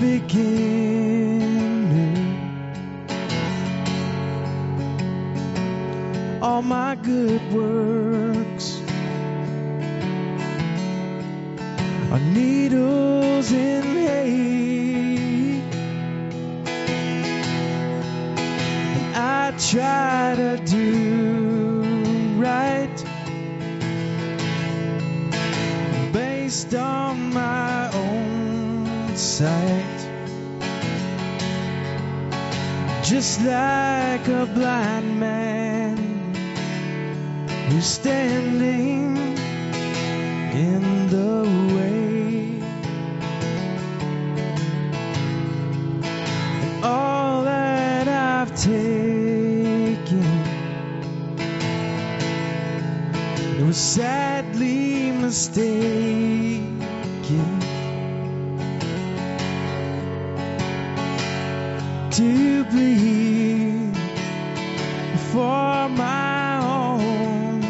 beginner. All my good works are needles in hay, and I try to do right based on my own sight, just like a blind man who's standing in the way. And all that I've taken, it was sadly mistaken to bleed for my own,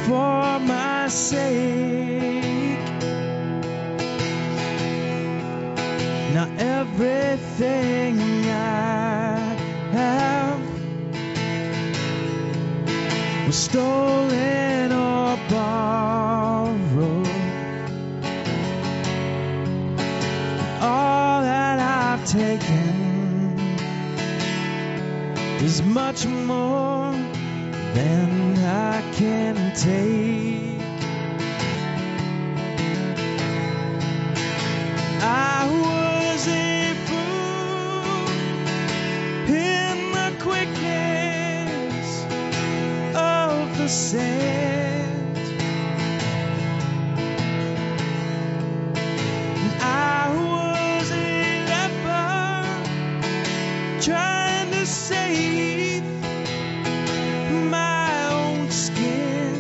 for my sake. Now everything I have was stolen or borrowed. All that I've taken is much more than I can take. I was a fool in the quickness of the sand, and I was a leper trying to save my own skin.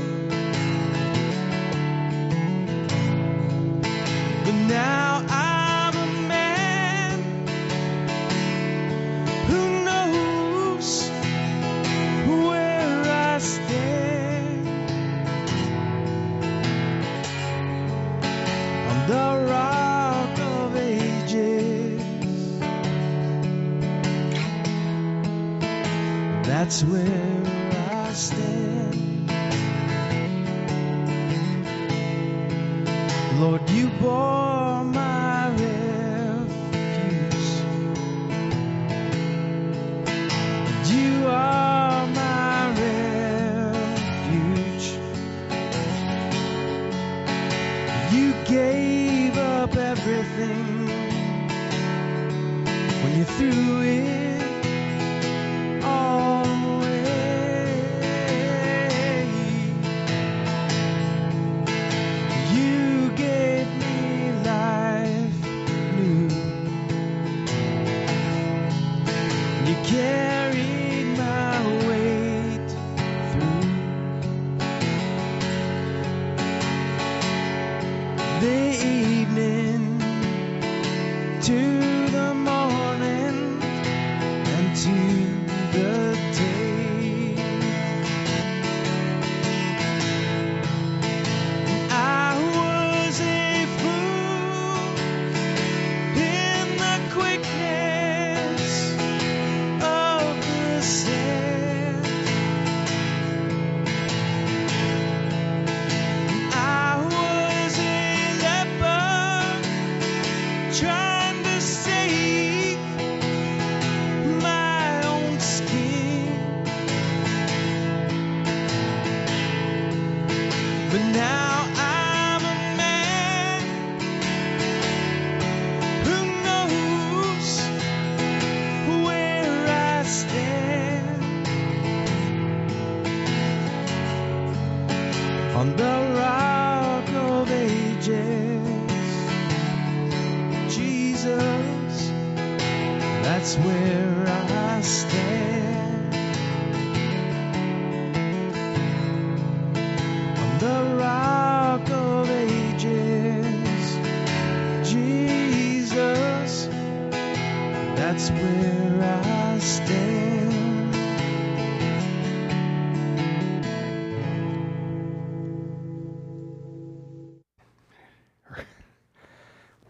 But now I'm a man who knows where I stand on the rock of ages. That's where I stand. Lord, you bore my refuse. You are my refuge. You gave up everything when you threw it all away. You gave me life new. You carried my weight through the evening to the morning and to the day. I was a fool in the quickness of the sand. I was a leper trying to save my own skin. But now I'm a man who knows where I stand on the rock of ages. Jesus, that's where I stand. On the rock of ages. Jesus, that's where I stand.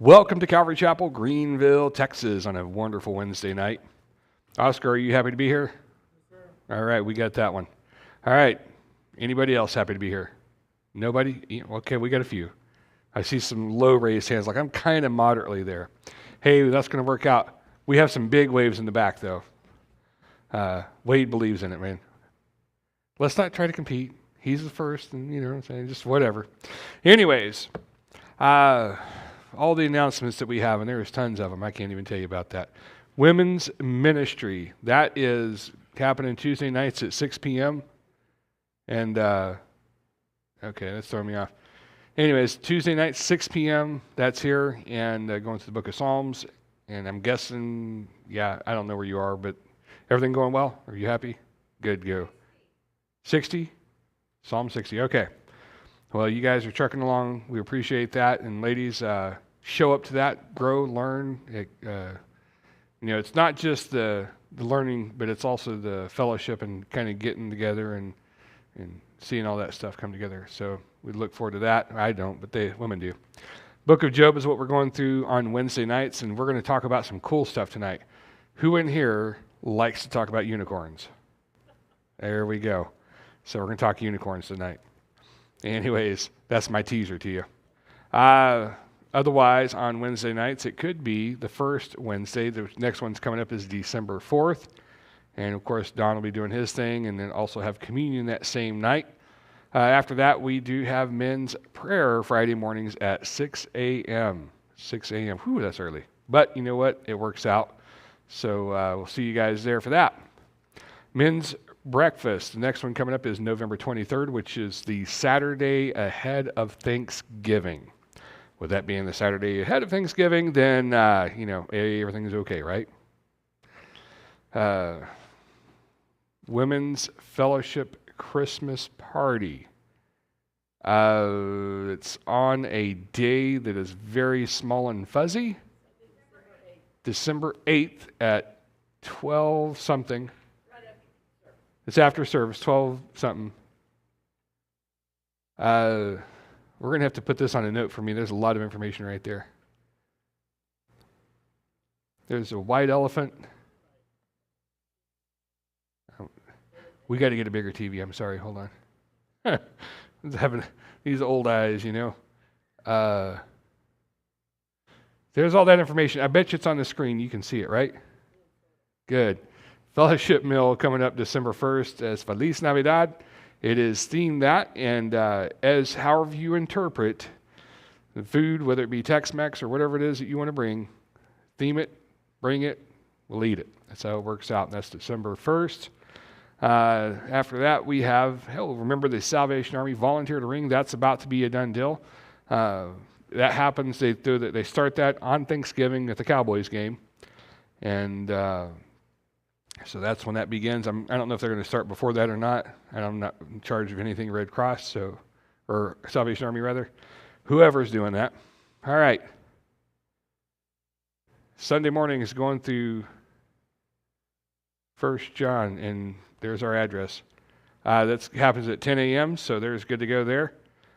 Welcome to Calvary Chapel Greenville, Texas on a wonderful Wednesday night. Oscar, are you happy to be here? Yes, sir. All right, we got that one. All right, anybody else happy to be here? Nobody? Okay, we got a few. I see some low raised hands, like I'm kind of moderately there. Hey, that's going to work out. We have some big waves in the back, though. Wade believes in it, man. Let's not try to compete. He's the first, and you know what I'm saying, just whatever. Anyways, all the announcements that we have, and there's tons of them. I can't even tell you about that. Women's ministry, that is happening Tuesday nights at 6 p.m. And, okay, that's throwing me off. Anyways, Tuesday night, 6 p.m., that's here, and going to the book of Psalms. And I'm guessing, I don't know where you are, but everything going well? Are you happy? Good, go. 60? Psalm 60, okay. Well, you guys are trucking along. We appreciate that. And ladies, show up to that, grow, learn. It's not just the learning, but it's also the fellowship and kind of getting together and seeing all that stuff come together. So we look forward to that. I don't, but women do. Book of Job is what we're going through on Wednesday nights, and we're going to talk about some cool stuff tonight. Who in here likes to talk about unicorns? There we go. So we're going to talk unicorns tonight. Anyways, that's my teaser to you. Otherwise, on Wednesday nights, it could be the first Wednesday. The next one's coming up is December 4th. And, of course, Don will be doing his thing and then also have communion that same night. After that, we do have men's prayer Friday mornings at 6 a.m. 6 a.m. Whew, that's early. But you know what? It works out. So we'll see you guys there for that. Men's breakfast. The next one coming up is November 23rd, which is the Saturday ahead of Thanksgiving. With that being the Saturday ahead of Thanksgiving, then, everything's okay, right? Women's Fellowship Christmas Party. It's on a day that is very small and fuzzy. December 8th at 12 something. It's after service, 12 something. We're going to have to put this on a note for me. There's a lot of information right there. There's a white elephant. We got to get a bigger TV. I'm sorry. Hold on. Having these old eyes, There's all that information. I bet you it's on the screen. You can see it, right? Good. Fellowship meal coming up December 1st as Feliz Navidad. It is themed that, and as however you interpret the food, whether it be Tex-Mex or whatever it is that you want to bring, theme it, bring it, we'll eat it. That's how it works out, and that's December 1st. After that, we have, remember the Salvation Army Volunteer to Ring. That's about to be a done deal. That happens, they start that on Thanksgiving at the Cowboys game, and so that's when that begins. I don't know if they're going to start before that or not. And I'm not in charge of anything Red Cross, or Salvation Army rather. Whoever's doing that. All right. Sunday morning is going through 1 John, and there's our address. That happens at 10 a.m., so there's good to go there.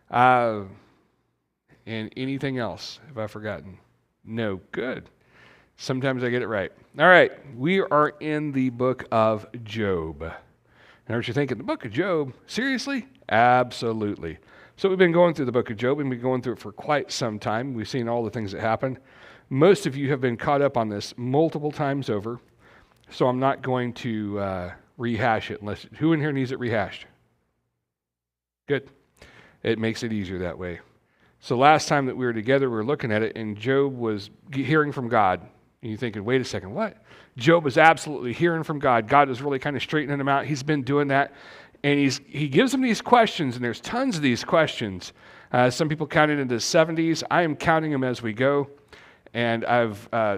And anything else have I forgotten? No, good. Sometimes I get it right. All right, we are in the book of Job. And what you're thinking, the book of Job? Seriously? Absolutely. So we've been going through the book of Job, and we've been going through it for quite some time. We've seen all the things that happened. Most of you have been caught up on this multiple times over, so I'm not going to rehash it. Who in here needs it rehashed? Good. It makes it easier that way. So last time that we were together, we were looking at it, and Job was hearing from God. And you're thinking, wait a second, what? Job is absolutely hearing from God. God is really kind of straightening him out. He's been doing that. And he gives him these questions, and there's tons of these questions. Some people count it into the 70s. I am counting them as we go. And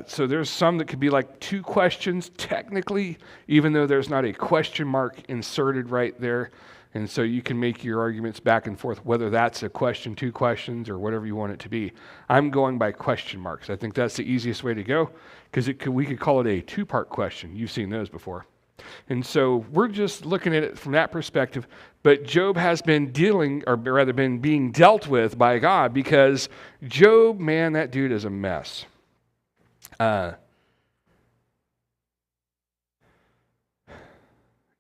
so there's some that could be like 2 questions technically, even though there's not a question mark inserted right there. And so you can make your arguments back and forth, whether that's a question, 2 questions, or whatever you want it to be. I'm going by question marks. I think that's the easiest way to go, because we could call it a 2-part question. You've seen those before. And so we're just looking at it from that perspective. But Job has been dealing, or rather been being dealt with by God, because Job, man, that dude is a mess.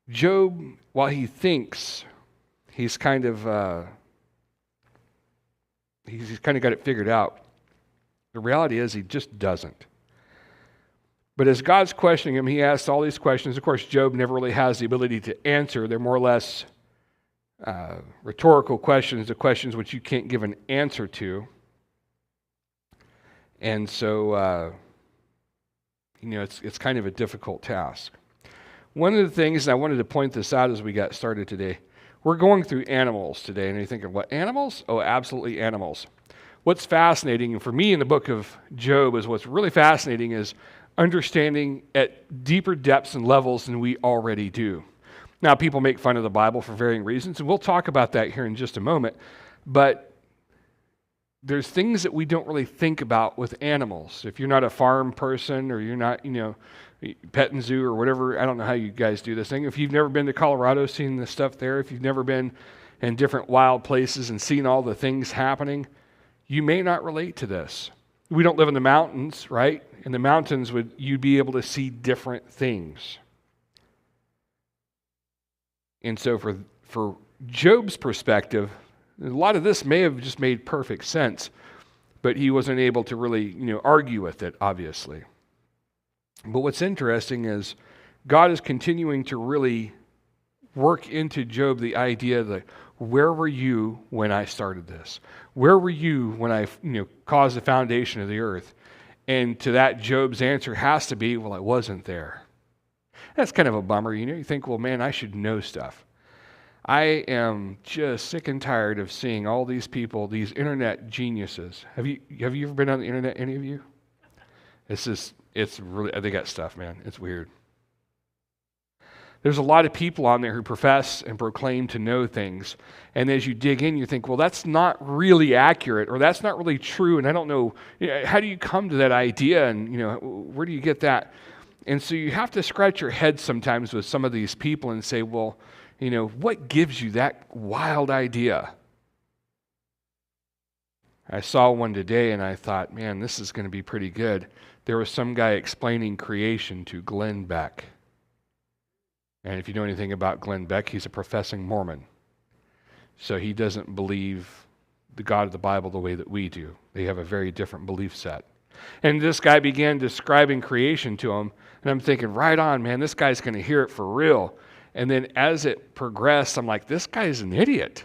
Job, while he thinks he's kind of got it figured out, the reality is he just doesn't. But as God's questioning him, he asks all these questions. Of course, Job never really has the ability to answer. They're more or less rhetorical questions, the questions which you can't give an answer to. And so, it's kind of a difficult task. One of the things, and I wanted to point this out as we got started today, we're going through animals today. And you're thinking, what, animals? Oh, absolutely animals. What's fascinating, and for me in the book of Job, is what's really fascinating is understanding at deeper depths and levels than we already do. Now, people make fun of the Bible for varying reasons, and we'll talk about that here in just a moment. But there's things that we don't really think about with animals. If you're not a farm person, or you're not, pet and zoo or whatever, I don't know how you guys do this thing. If you've never been to Colorado, seen the stuff there, if you've never been in different wild places and seen all the things happening, you may not relate to this. We don't live in the mountains, right? In the mountains, you'd be able to see different things. And so for Job's perspective, a lot of this may have just made perfect sense, but he wasn't able to really, argue with it, obviously. But what's interesting is God is continuing to really work into Job the idea that, where were you when I started this? Where were you when I, caused the foundation of the earth? And to that, Job's answer has to be, well, I wasn't there. That's kind of a bummer, You think, well, man, I should know stuff. I am just sick and tired of seeing all these people, these internet geniuses. Have you ever been on the internet, any of you? It's really, they got stuff, man. It's weird. There's a lot of people on there who profess and proclaim to know things. And as you dig in, you think, well, that's not really accurate, or that's not really true. And I don't know, how do you come to that idea? And, where do you get that? And so you have to scratch your head sometimes with some of these people and say, well, what gives you that wild idea? I saw one today and I thought, man, this is going to be pretty good. There was some guy explaining creation to Glenn Beck. And if you know anything about Glenn Beck, he's a professing Mormon. So he doesn't believe the God of the Bible the way that we do. They have a very different belief set. And this guy began describing creation to him, and I'm thinking, right on, man, this guy's going to hear it for real. And then as it progressed, I'm like, this guy's an idiot.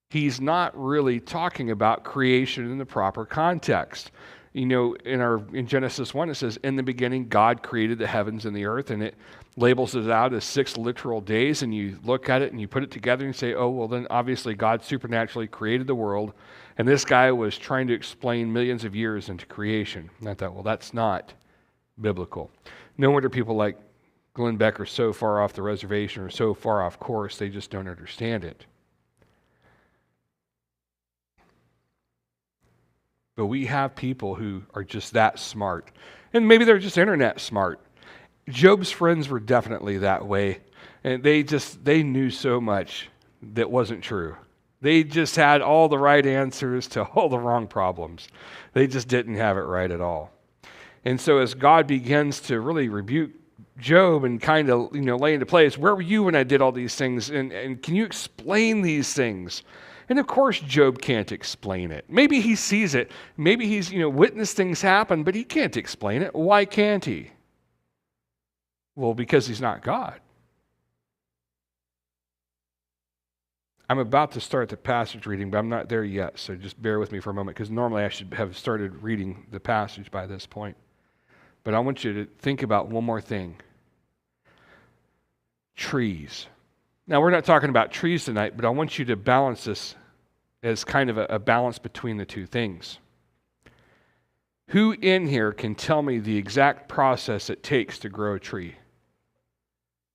He's not really talking about creation in the proper context. In Genesis 1, it says, in the beginning, God created the heavens and the earth, and it labels it out as 6 literal days, and you look at it and you put it together and say, oh, well, then obviously God supernaturally created the world, and this guy was trying to explain millions of years into creation. And I thought, well, that's not biblical. No wonder people like Glenn Beck are so far off the reservation or so far off course, they just don't understand it. But we have people who are just that smart. And maybe they're just internet smart. Job's friends were definitely that way. And they knew so much that wasn't true. They just had all the right answers to all the wrong problems. They just didn't have it right at all. And so as God begins to really rebuke Job and kind of, lay into place, where were you when I did all these things? And can you explain these things? And of course, Job can't explain it. Maybe he sees it. Maybe he's, witnessed things happen, but he can't explain it. Why can't he? Well, because he's not God. I'm about to start the passage reading, but I'm not there yet, so just bear with me for a moment, because normally I should have started reading the passage by this point. But I want you to think about one more thing. Trees. Now, we're not talking about trees tonight, but I want you to balance this as kind of a balance between the two things. Who in here can tell me the exact process it takes to grow a tree?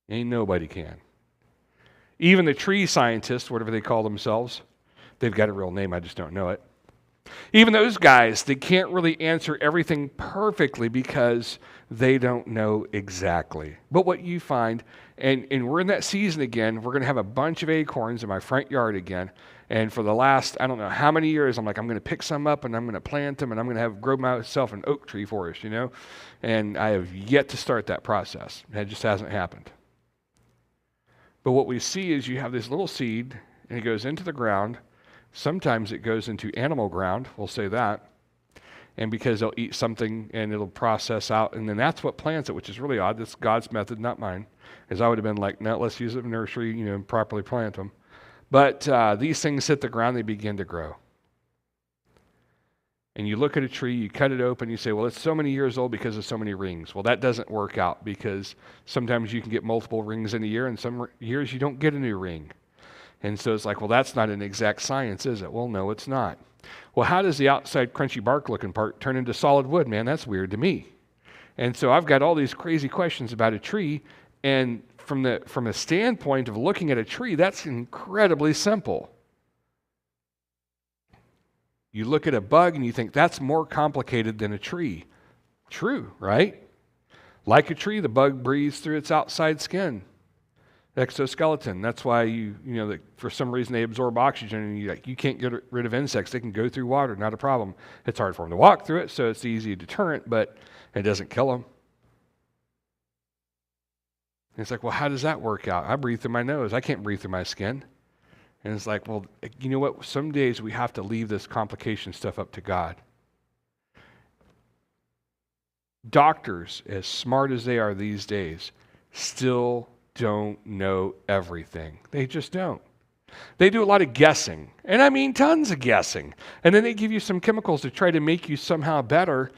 Ain't nobody can. Even the tree scientists, whatever they call themselves, they've got a real name, I just don't know it. Even those guys, they can't really answer everything perfectly because they don't know exactly. But what you find, and we're in that season again, we're going to have a bunch of acorns in my front yard again. And for the last, I don't know how many years, I'm going to pick some up and I'm going to plant them and I'm going to grow myself an oak tree forest, And I have yet to start that process. It just hasn't happened. But what we see is you have this little seed and it goes into the ground. Sometimes it goes into animal ground, we'll say that. And because they'll eat something and it'll process out, and then that's what plants it, which is really odd. That's God's method, not mine. Because I would have been like, no, let's use it in nursery, and properly plant them. But these things hit the ground, they begin to grow. And you look at a tree, you cut it open, you say, well, it's so many years old because of so many rings. Well, that doesn't work out because sometimes you can get multiple rings in a year, and some years you don't get a new ring. And so it's like, well, that's not an exact science, is it? Well, no, it's not. Well, how does the outside crunchy bark looking part turn into solid wood, man? That's weird to me. And so I've got all these crazy questions about a tree, and from a standpoint of looking at a tree, that's incredibly simple. You look at a bug and you think that's more complicated than a tree. True, right? Like a tree, the bug breathes through its outside skin. Exoskeleton. That's why for some reason they absorb oxygen, and you can't get rid of insects. They can go through water, not a problem. It's hard for them to walk through it, so it's easy a deterrent, but it doesn't kill them. And it's like, well, how does that work out? I breathe through my nose. I can't breathe through my skin. And it's like, well, you know what? Some days we have to leave this complication stuff up to God. Doctors, as smart as they are these days, still don't know everything. They just don't. They do a lot of guessing, and I mean tons of guessing. And then they give you some chemicals to try to make you somehow better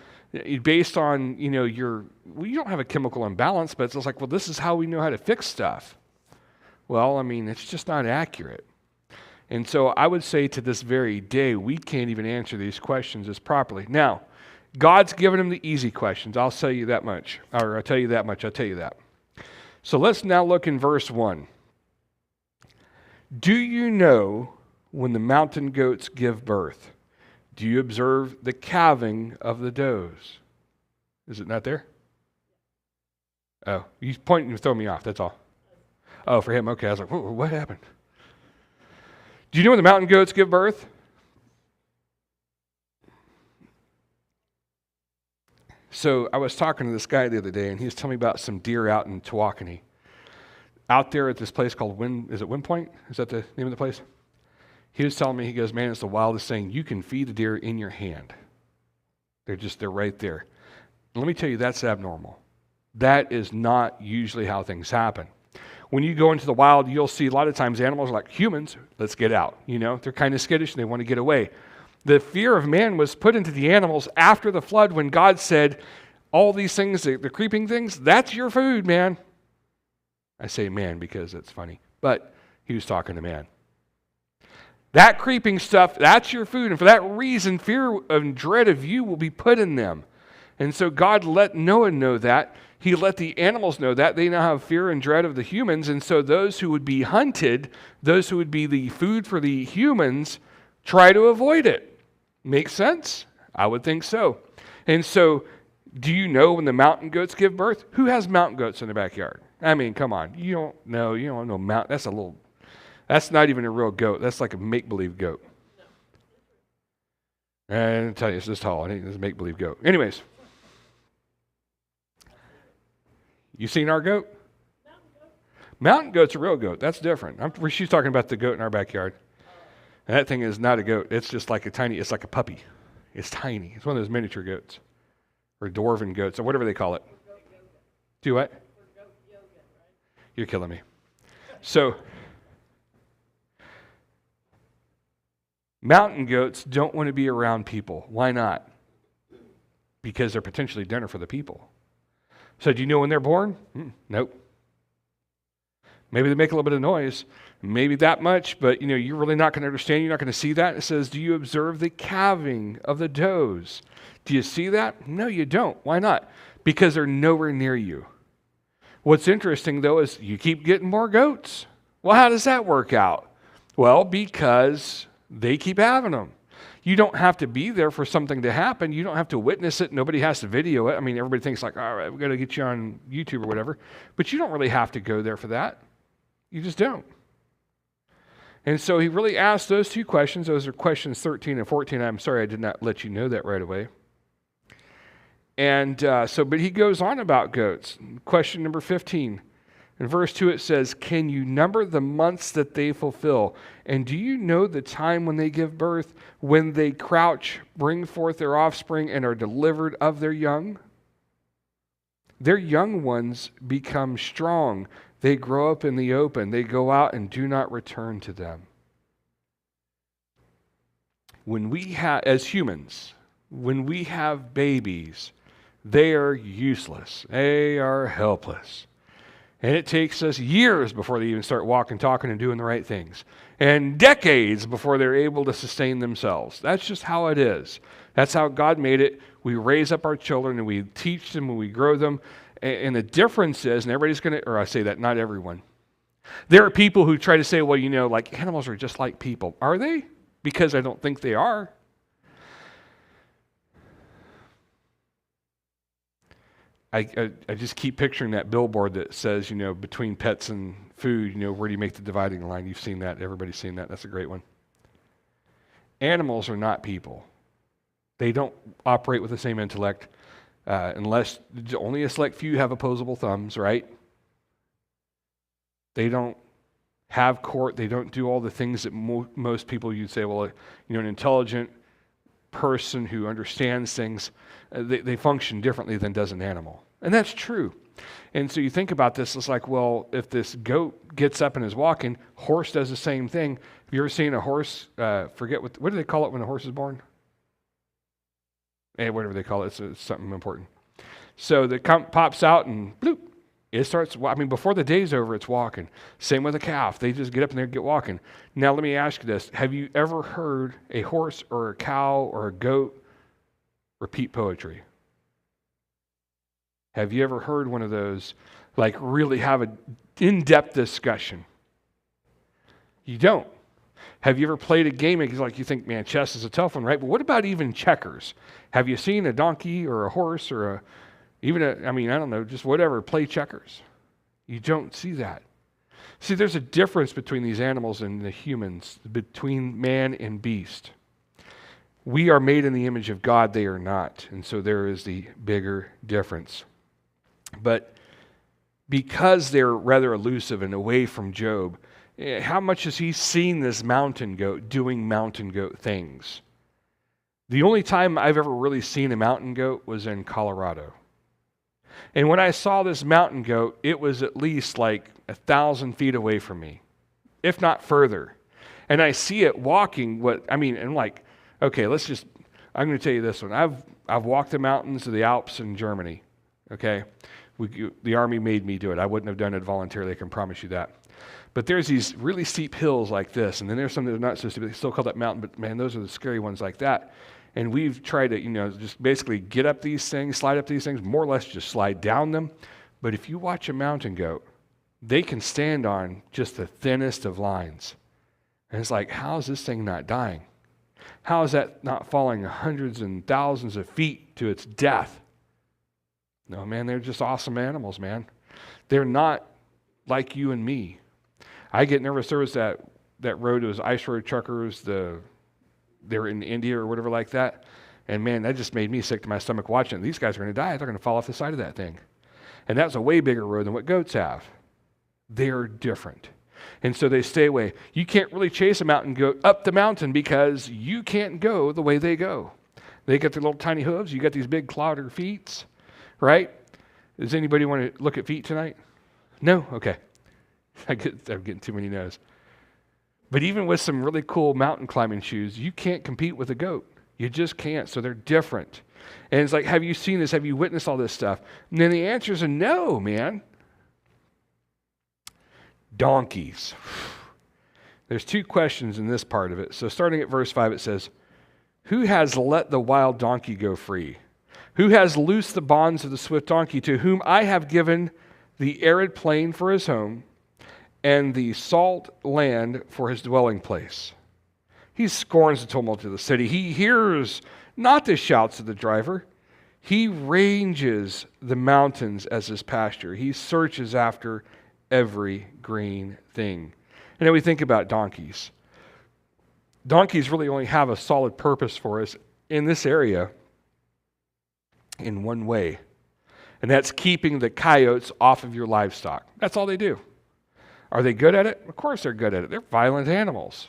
based on, you don't have a chemical imbalance, but it's just like, well, this is how we know how to fix stuff. Well, I mean, it's just not accurate. And so I would say to this very day, we can't even answer these questions as properly. Now, God's given them the easy questions. I'll tell you that much. Or I'll tell you that much. I'll tell you that. So let's now look in verse 1. Do you know when the mountain goats give birth? Do you observe the calving of the does? Is it not there? Oh, he's pointing to throw me off, that's all. Oh, for him, okay. I was like, whoa, what happened? Do you know when the mountain goats give birth? So I was talking to this guy the other day, and he was telling me about some deer out in Tawakoni. Out there at this place called is it Wind Point? Is that the name of the place? He was telling me, he goes, man, it's the wildest thing. You can feed the deer in your hand. They're right there. Let me tell you, that's abnormal. That is not usually how things happen. When you go into the wild, you'll see a lot of times animals are like, humans, let's get out. They're kind of skittish and they want to get away. The fear of man was put into the animals after the flood when God said, all these things, the creeping things, that's your food, man. I say man because it's funny, but he was talking to man. That creeping stuff, that's your food. And for that reason, fear and dread of you will be put in them. And so God let Noah know that. He let the animals know that. They now have fear and dread of the humans. And so those who would be hunted, those who would be the food for the humans, try to avoid it. Make sense? I would think so. And so, do you know when the mountain goats give birth? Who has mountain goats in their backyard? I mean, come on. You don't know mountain. That's not even a real goat. That's like a make-believe goat. And I'll tell you, it's this tall. It's a make-believe goat. Anyways. You seen our goat? Mountain goat's a real goat. That's different. She's talking about the goat in our backyard. And that thing is not a goat. It's just like it's like a puppy. It's tiny. It's one of those miniature goats. Or dwarven goats, or whatever they call it. Do what? You're killing me. So, mountain goats don't want to be around people. Why not? Because they're potentially dinner for the people. So do you know when they're born? Nope. Maybe they make a little bit of noise, maybe that much, but you're really not going to understand. You're not going to see that. It says, do you observe the calving of the does? Do you see that? No, you don't. Why not? Because they're nowhere near you. What's interesting, though, is you keep getting more goats. Well, how does that work out? Well, because they keep having them. You don't have to be there for something to happen. You don't have to witness it. Nobody has to video it. I mean, everybody thinks like, all right, we've got to get you on YouTube or whatever. But you don't really have to go there for that. You just don't. And so he really asked those two questions. Those are questions 13 and 14. I'm sorry I did not let you know that right away. And but he goes on about goats. Question number 15. In verse 2 it says, can you number the months that they fulfill? And do you know the time when they give birth, when they crouch, bring forth their offspring, and are delivered of their young? Their young ones become strong. They grow up in the open. They go out and do not return to them. When we have, as humans, when we have babies, they are useless. They are helpless. And it takes us years before they even start walking, talking, and doing the right things. And decades before they're able to sustain themselves. That's just how it is. That's how God made it. We raise up our children and we teach them and we grow them. And the difference is, and everybody's going to, or I say that, not everyone. There are people who try to say, well, you know, like animals are just like people. Are they? Because I don't think they are. I just keep picturing that billboard that says, you know, between pets and food, you know, where do you make the dividing line? You've seen that. Everybody's seen that. That's a great one. Animals are not people. They don't operate with the same intellect unless only a select few have opposable thumbs, right? They don't have court. They don't do all the things that most people you'd say, well, you know, an intelligent person who understands things, they function differently than does an animal. And that's true. And so you think about this, it's like, well, if this goat gets up and is walking, horse does the same thing. Have you ever seen a horse, forget what do they call it when a horse is born? Whatever they call it, it's something important. So the pops out and bloop, it starts, I mean, before the day's over, it's walking. Same with a calf. They just get up and they get walking. Now, let me ask you this. Have you ever heard a horse or a cow or a goat repeat poetry? Have you ever heard one of those, like, really have an in-depth discussion? You don't. Have you ever played a game, like you think, man, chess is a tough one, right? But what about even checkers? Have you seen a donkey or a horse or I don't know, just whatever, play checkers? You don't see that. See, there's a difference between these animals and the humans, between man and beast. We are made in the image of God, they are not. And so there is the bigger difference. But because they're rather elusive and away from Job, how much has he seen this mountain goat doing mountain goat things? The only time I've ever really seen a mountain goat was in Colorado. And when I saw this mountain goat, it was at least like 1,000 feet away from me, if not further. And I see it walking, and I'm like, okay, I'm going to tell you this one. I've walked the mountains of the Alps in Germany, okay? The Army made me do it. I wouldn't have done it voluntarily, I can promise you that. But there's these really steep hills like this, and then there's some that are not so steep. They still call that mountain, but man, those are the scary ones like that. And we've tried to, just basically get up these things, slide up these things, more or less just slide down them. But if you watch a mountain goat, they can stand on just the thinnest of lines. And it's like, how is this thing not dying? How is that not falling hundreds and thousands of feet to its death? No, man, they're just awesome animals, man. They're not like you and me. I get nervous. There was that road, it was ice road truckers, they were in India or whatever like that. And man, that just made me sick to my stomach watching it. These guys are going to die. They're going to fall off the side of that thing. And that's a way bigger road than what goats have. They're different. And so they stay away. You can't really chase a mountain goat up the mountain because you can't go the way they go. They got their little tiny hooves. You got these big clodder feet, right? Does anybody want to look at feet tonight? No? Okay. I'm getting too many no's. But even with some really cool mountain climbing shoes, you can't compete with a goat. You just can't. So they're different. And it's like, have you seen this? Have you witnessed all this stuff? And then the answer is a no, man. Donkeys. There's two questions in this part of it. So starting at verse 5, it says, who has let the wild donkey go free? Who has loosed the bonds of the swift donkey, to whom I have given the arid plain for his home, and the salt land for his dwelling place? He scorns the tumult of the city. He hears not the shouts of the driver. He ranges the mountains as his pasture. He searches after every green thing. And then we think about donkeys. Donkeys really only have a solid purpose for us in this area in one way, and that's keeping the coyotes off of your livestock. That's all they do. Are they good at it? Of course they're good at it. They're violent animals.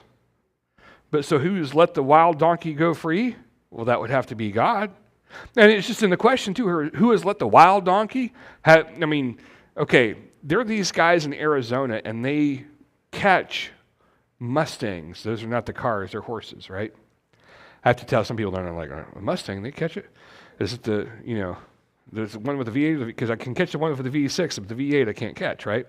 But so who's let the wild donkey go free? Well, that would have to be God. And it's just in the question, too, who has let the wild donkey? There are these guys in Arizona, and they catch Mustangs. Those are not the cars, they're horses, right? I have to tell some people, they're like, a Mustang, they catch it? Is it there's one with the V8, because I can catch the one with the V6, but the V8 I can't catch, right?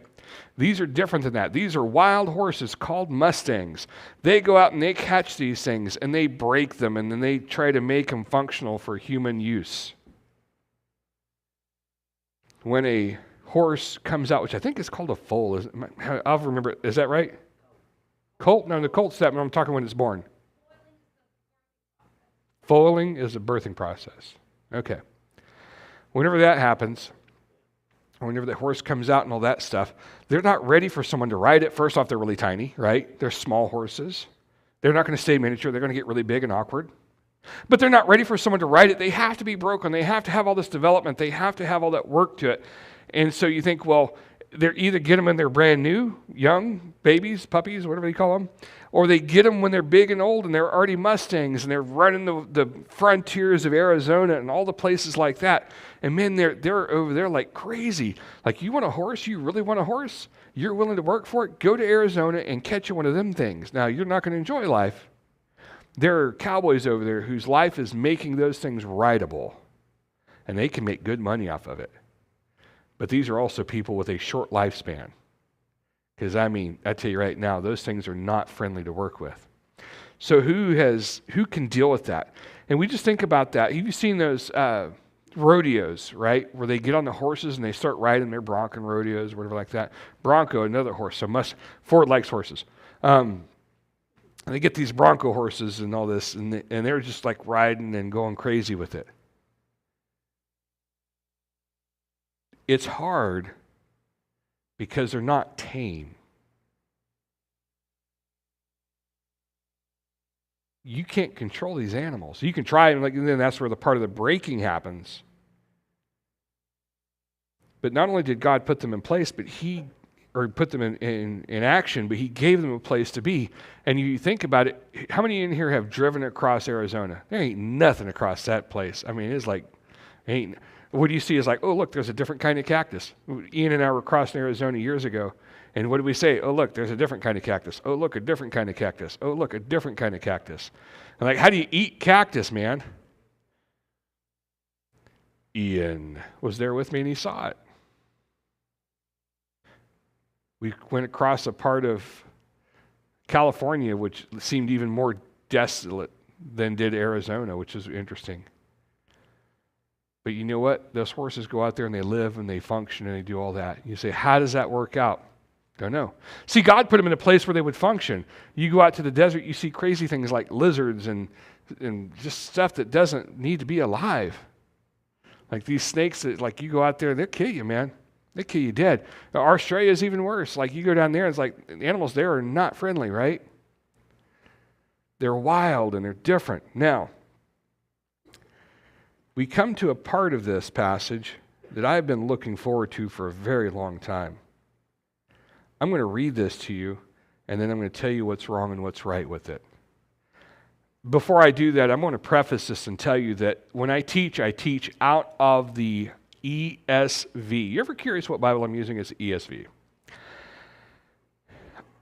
These are different than that. These are wild horses called Mustangs. They go out and they catch these things, and they break them, and then they try to make them functional for human use. When a horse comes out, which I think is called a foal, I'll remember, is that right? Colt? No, the colt's that, but I'm talking when it's born. Foaling is a birthing process. Okay. Whenever that happens, whenever the horse comes out and all that stuff, they're not ready for someone to ride it. First off, they're really tiny, right? They're small horses. They're not going to stay miniature. They're going to get really big and awkward. But they're not ready for someone to ride it. They have to be broken. They have to have all this development. They have to have all that work to it. And so you think, well, they're either get them when they're brand new, young, babies, puppies, whatever you call them, or they get them when they're big and old and they're already Mustangs and they're running the frontiers of Arizona and all the places like that. And man, they're over there like crazy. Like, you want a horse? You really want a horse? You're willing to work for it? Go to Arizona and catch one of them things. Now, you're not going to enjoy life. There are cowboys over there whose life is making those things rideable, and they can make good money off of it. But these are also people with a short lifespan. Because, I tell you right now, those things are not friendly to work with. So who can deal with that? And we just think about that. Have you seen those rodeos, right? Where they get on the horses and they start riding their bronco rodeos, whatever like that. Bronco, another horse. So Ford likes horses. And they get these bronco horses and all this, and they're just like riding and going crazy with it. It's hard because they're not tame. You can't control these animals. You can try, and then that's where the part of the breaking happens. But not only did God put them in place, but put them in action, but He gave them a place to be. And you think about it, how many in here have driven across Arizona? There ain't nothing across that place. It's like, what do you see is like, oh, look, there's a different kind of cactus. Ian and I were crossing Arizona years ago, and what did we say? Oh, look, there's a different kind of cactus. Oh, look, a different kind of cactus. Oh, look, a different kind of cactus. And like, how do you eat cactus, man? Ian was there with me, and he saw it. We went across a part of California which seemed even more desolate than did Arizona, which is interesting. But you know what? Those horses go out there and they live and they function and they do all that. You say, how does that work out? Don't know. See, God put them in a place where they would function. You go out to the desert, you see crazy things like lizards and just stuff that doesn't need to be alive. Like these snakes that, like, you go out there, they'll kill you, man. They kill you dead. Now, Australia is even worse. Like, you go down there, and it's like the animals there are not friendly, right? They're wild and they're different. Now, we come to a part of this passage that I've been looking forward to for a very long time. I'm going to read this to you, and then I'm going to tell you what's wrong and what's right with it. Before I do that, I'm going to preface this and tell you that when I teach out of the ESV. You ever curious what Bible I'm using as ESV?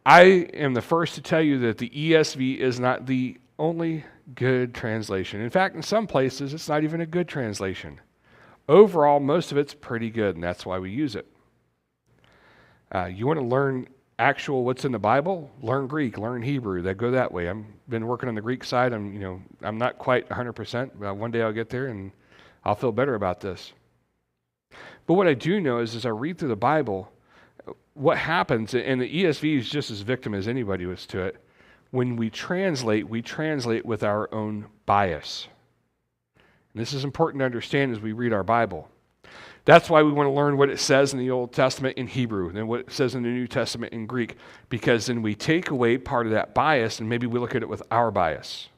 I am the first to tell you that the ESV is not the only good translation. In fact, in some places, it's not even a good translation. Overall, most of it's pretty good, and that's why we use it. You want to learn actual what's in the Bible? Learn Greek, learn Hebrew. That go that way. I've been working on the Greek side. I'm not quite 100%, but one day I'll get there and I'll feel better about this. But what I do know is, as I read through the Bible, what happens, and the ESV is just as victim as anybody was to it, when we translate with our own bias. And this is important to understand as we read our Bible. That's why we want to learn what it says in the Old Testament in Hebrew and what it says in the New Testament in Greek, because then we take away part of that bias and maybe we look at it with our bias.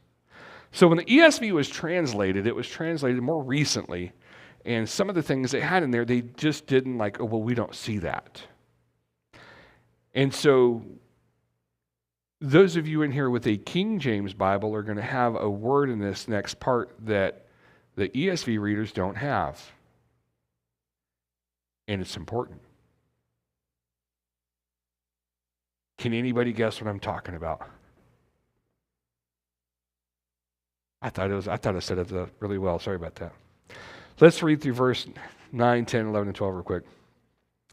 So when the ESV was translated, it was translated more recently, and some of the things they had in there, they just didn't like, oh, well, we don't see that. And so those of you in here with a King James Bible are going to have a word in this next part that the ESV readers don't have. And it's important. Can anybody guess what I'm talking about? I thought I said it really well. Sorry about that. Let's read through verse 9, 10, 11, and 12 real quick.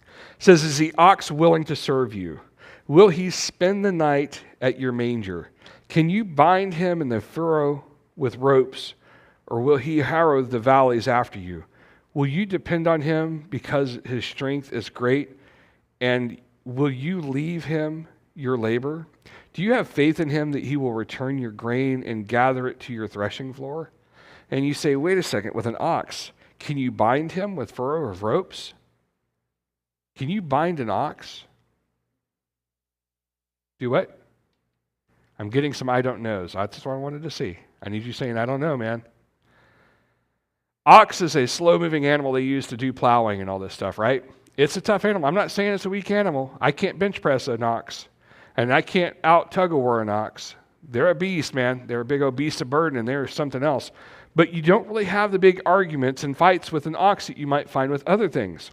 It says, is the ox willing to serve you? Will he spend the night at your manger? Can you bind him in the furrow with ropes, or will he harrow the valleys after you? Will you depend on him because his strength is great? And will you leave him your labor? Do you have faith in him that he will return your grain and gather it to your threshing floor? And you say, wait a second, with an ox, can you bind him with furrow of ropes? Can you bind an ox? Do what? I'm getting some I don't knows. That's what I wanted to see. I need you saying, I don't know, man. Ox is a slow-moving animal they use to do plowing and all this stuff, right? It's a tough animal. I'm not saying it's a weak animal. I can't bench press an ox, and I can't out-tug-of-war an ox. They're a beast, man. They're a big old beast of burden, and they're something else. But you don't really have the big arguments and fights with an ox that you might find with other things.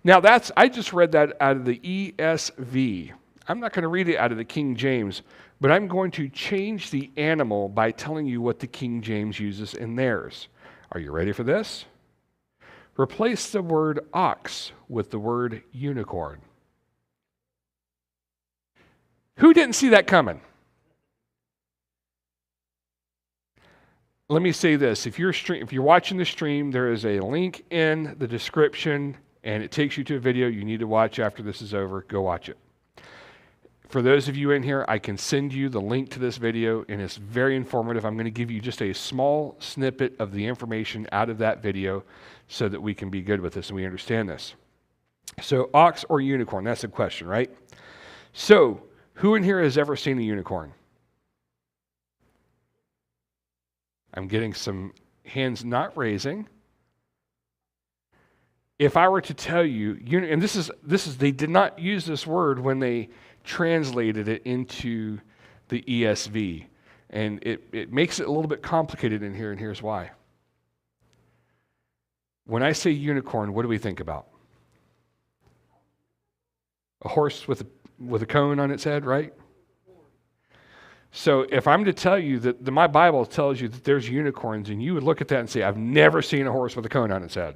Now, I just read that out of the ESV. I'm not going to read it out of the King James, but I'm going to change the animal by telling you what the King James uses in theirs. Are you ready for this? Replace the word ox with the word unicorn. Who didn't see that coming? Let me say this. If you're watching the stream, there is a link in the description, and it takes you to a video you need to watch after this is over. Go watch it. For those of you in here, I can send you the link to this video, and it's very informative. I'm going to give you just a small snippet of the information out of that video so that we can be good with this and we understand this. So, ox or unicorn, that's the question, right? So, who in here has ever seen a unicorn? I'm getting some hands not raising. If I were to tell you, and this is they did not use this word when they translated it into the ESV, and it makes it a little bit complicated in here, and here's why. When I say unicorn, what do we think about? A horse with a cone on its head, right? So if I'm to tell you that my Bible tells you that there's unicorns, and you would look at that and say, I've never seen a horse with a cone on its head.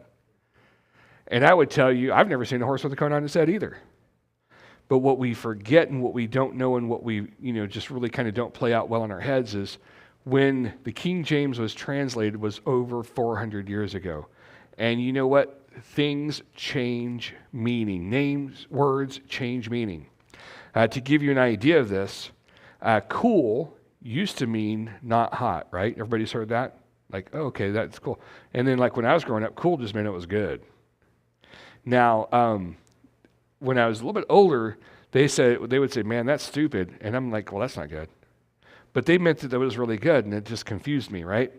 And I would tell you, I've never seen a horse with a cone on its head either. But what we forget and what we don't know and what we, just really kind of don't play out well in our heads is when the King James was translated was over 400 years ago. And you know what? Things change meaning. Names, words change meaning. To give you an idea of this, cool used to mean not hot, right? Everybody's heard that? Like, oh, okay, that's cool. And then like when I was growing up, cool just meant it was good. Now, when I was a little bit older, they would say, man, that's stupid. And I'm like, well, that's not good. But they meant that it was really good, and it just confused me, right?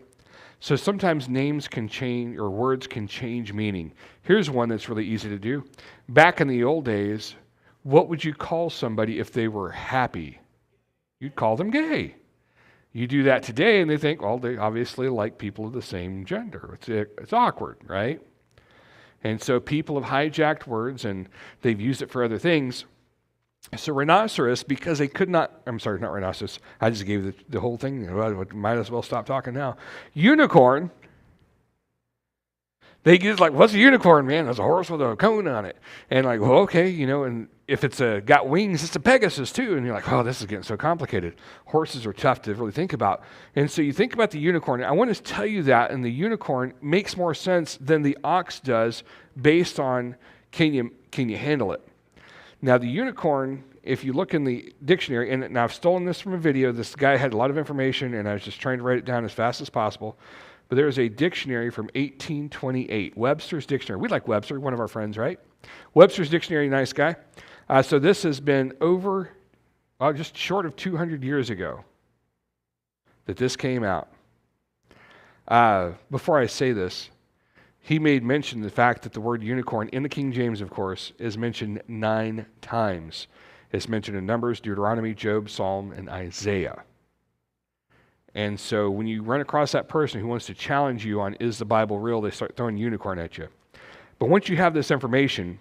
So sometimes names can change, or words can change meaning. Here's one that's really easy to do. Back in the old days, what would you call somebody if they were happy? You'd call them gay. You do that today, and they think, well, they obviously like people of the same gender. It's awkward, right? And so people have hijacked words, and they've used it for other things. So rhinoceros, because they could not, I'm sorry, not rhinoceros. I just gave the whole thing. I might as well stop talking now. Unicorn. They get like, what's a unicorn, man? It's a horse with a cone on it. And like, well, okay, and if it's got wings, it's a Pegasus too. And you're like, oh, this is getting so complicated. Horses are tough to really think about. And so you think about the unicorn. I want to tell you that, and the unicorn makes more sense than the ox does based on can you handle it. Now the unicorn if you look in the dictionary, and now I've stolen this from a video, this guy had a lot of information, and I was just trying to write it down as fast as possible, but there's a dictionary from 1828, Webster's Dictionary. We like Webster, one of our friends, right? Webster's Dictionary, nice guy. So this has been over, just short of 200 years ago that this came out. Before I say this, he made mention of the fact that the word unicorn, in the King James, of course, is mentioned 9 times. It's mentioned in Numbers, Deuteronomy, Job, Psalm, and Isaiah. And so when you run across that person who wants to challenge you on, is the Bible real, they start throwing unicorn at you. But once you have this information,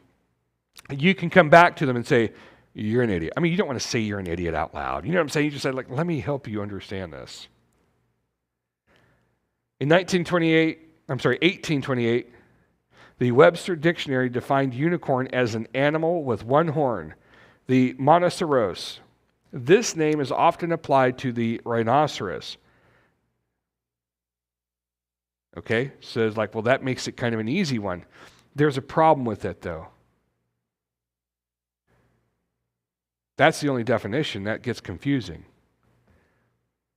you can come back to them and say, you're an idiot. I mean, you don't want to say you're an idiot out loud. You know what I'm saying? You just say, like, let me help you understand this. In 1828, the Webster Dictionary defined unicorn as an animal with one horn, the monoceros. This name is often applied to the rhinoceros. Okay, so it's like, well, that makes it kind of an easy one. There's a problem with it, though. That's the only definition. That gets confusing.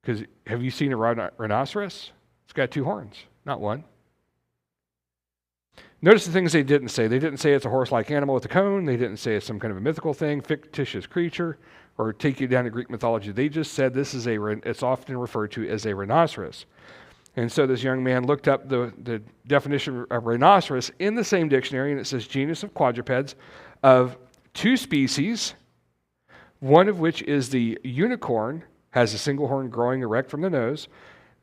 Because have you seen a rhinoceros? It's got 2 horns, not one. Notice the things they didn't say. They didn't say it's a horse-like animal with a cone. They didn't say it's some kind of a mythical thing, fictitious creature, or take you down to Greek mythology. They just said this is it's often referred to as a rhinoceros. And so this young man looked up the definition of rhinoceros in the same dictionary, and it says genus of quadrupeds of 2 species, one of which is the unicorn, has a single horn growing erect from the nose.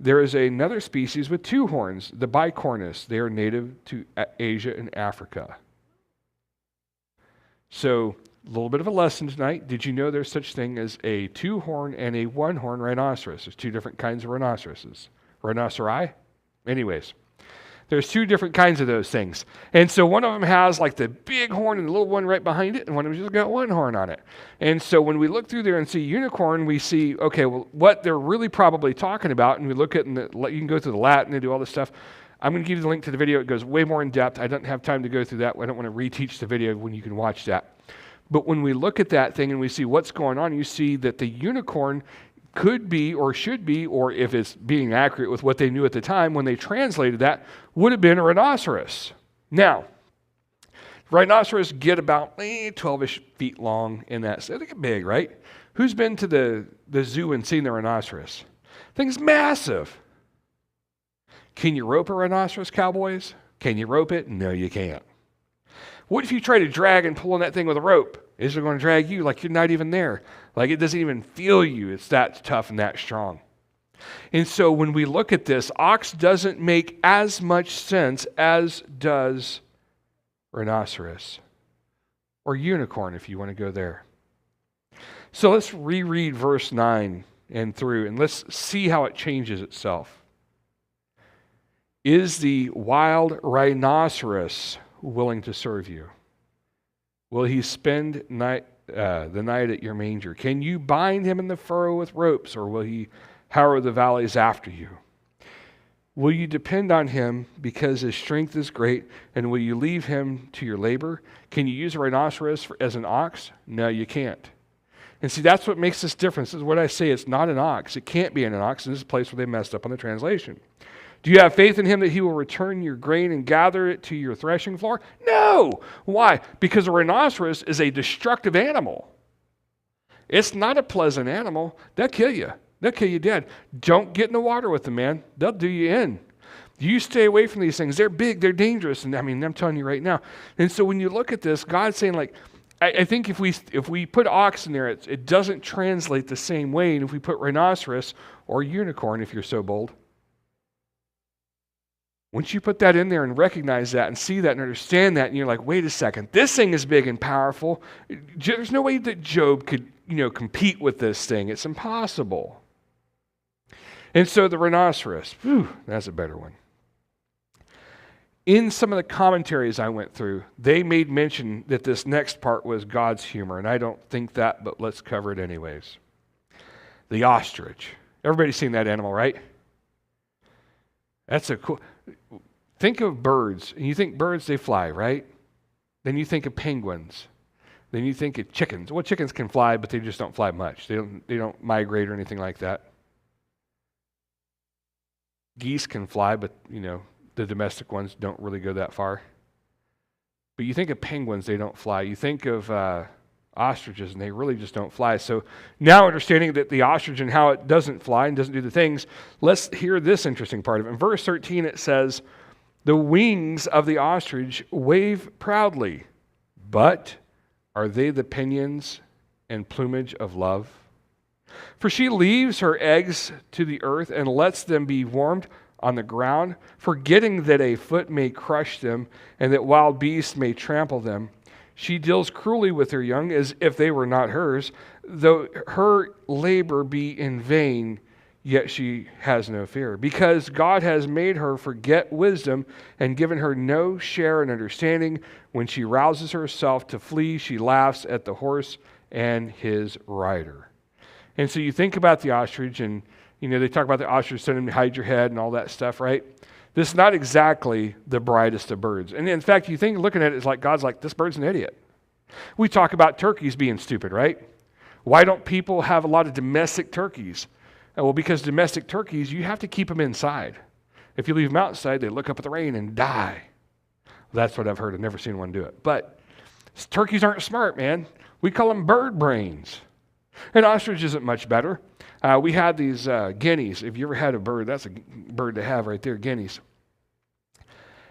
There is another species with 2 horns, the bicornus. They are native to Asia and Africa. So, a little bit of a lesson tonight. Did you know there's such thing as a 2-horn and a 1-horn rhinoceros? There's 2 different kinds of rhinoceroses. Rhinoceri? Anyways, there's 2 different kinds of those things. And so one of them has like the big horn and the little one right behind it, and one of them just got 1 horn on it. And so when we look through there and see unicorn, we see, okay, well, what they're really probably talking about, and we look at, you can go through the Latin and do all this stuff. I'm going to give you the link to the video. It goes way more in depth. I don't have time to go through that. I don't want to reteach the video when you can watch that. But when we look at that thing and we see what's going on, you see that the unicorn could be or should be, or if it's being accurate with what they knew at the time when they translated that, would have been a rhinoceros. Now, rhinoceros get about 12-ish feet long in that. So they get big, right? Who's been to the zoo and seen the rhinoceros? Thing's massive. Can you rope a rhinoceros, cowboys? Can you rope it? No, you can't. What if you try to drag and pull on that thing with a rope? Is it going to drag you like you're not even there? Like it doesn't even feel you. It's that tough and that strong. And so when we look at this, ox doesn't make as much sense as does rhinoceros or unicorn, if you want to go there. So let's reread verse 9 and through, and let's see how it changes itself. Is the wild rhinoceros willing to serve you? Will he spend the night at your manger? Can you bind him in the furrow with ropes, or will he harrow the valleys after you? Will you depend on him because his strength is great, and will you leave him to your labor? Can you use a rhinoceros as an ox? No, you can't. And see, that's what makes this difference. This is what I say. It's not an ox. It can't be an ox, and this is a place where they messed up on the translation. Do you have faith in him that he will return your grain and gather it to your threshing floor? No. Why? Because a rhinoceros is a destructive animal. It's not a pleasant animal. They'll kill you. They'll kill you dead. Don't get in the water with them, man. They'll do you in. You stay away from these things. They're big. They're dangerous. And I mean, I'm telling you right now. And so when you look at this, God's saying, like, I think if we put ox in there, it doesn't translate the same way. And if we put rhinoceros or unicorn, if you're so bold, once you put that in there and recognize that and see that and understand that, and you're like, wait a second, this thing is big and powerful. There's no way that Job could, compete with this thing. It's impossible. And so the rhinoceros, that's a better one. In some of the commentaries I went through, they made mention that this next part was God's humor, and I don't think that, but let's cover it anyways. The ostrich. Everybody's seen that animal, right? That's a cool... Think of birds, and you think birds, they fly, right? Then you think of penguins. then you think of chickens. Well, chickens can fly, but they just don't fly much. They don't migrate or anything like that. Geese can fly, but the domestic ones don't really go that far. But you think of penguins, they don't fly. You think of ostriches, and they really just don't fly. So now understanding that the ostrich and how it doesn't fly and doesn't do the things, let's hear this interesting part of it. In verse 13 it says, the wings of the ostrich wave proudly, but are they the pinions and plumage of love? For she leaves her eggs to the earth and lets them be warmed on the ground, forgetting that a foot may crush them and that wild beasts may trample them. She deals cruelly with her young as if they were not hers, though her labor be in vain, yet she has no fear. Because God has made her forget wisdom and given her no share in understanding. When she rouses herself to flee, she laughs at the horse and his rider. And so you think about the ostrich, and they talk about the ostrich telling him to hide your head and all that stuff, right? This is not exactly the brightest of birds. And in fact, you think looking at it, it's like God's like, this bird's an idiot. We talk about turkeys being stupid, right? Why don't people have a lot of domestic turkeys? Well, because domestic turkeys, you have to keep them inside. If you leave them outside, they look up at the rain and die. That's what I've heard. I've never seen one do it. But turkeys aren't smart, man. We call them bird brains. And ostrich isn't much better. We had these guineas. If you ever had a bird, that's a bird to have right there, guineas.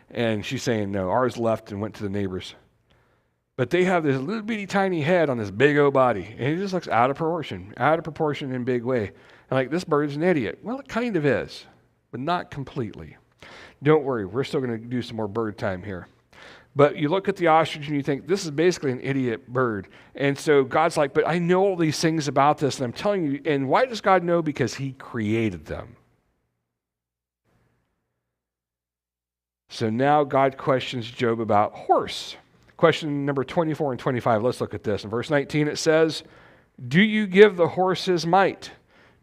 And she's saying, no, ours left and went to the neighbors. But they have this little bitty tiny head on this big old body. And it just looks out of proportion in a big way. And like, this bird's an idiot. Well, it kind of is, but not completely. Don't worry, we're still going to do some more bird time here. But you look at the ostrich and you think, this is basically an idiot bird. And so God's like, but I know all these things about this, and I'm telling you. And why does God know? Because he created them. So now God questions Job about horse. Question number 24 and 25. Let's look at this. In verse 19 it says, do you give the horse his might?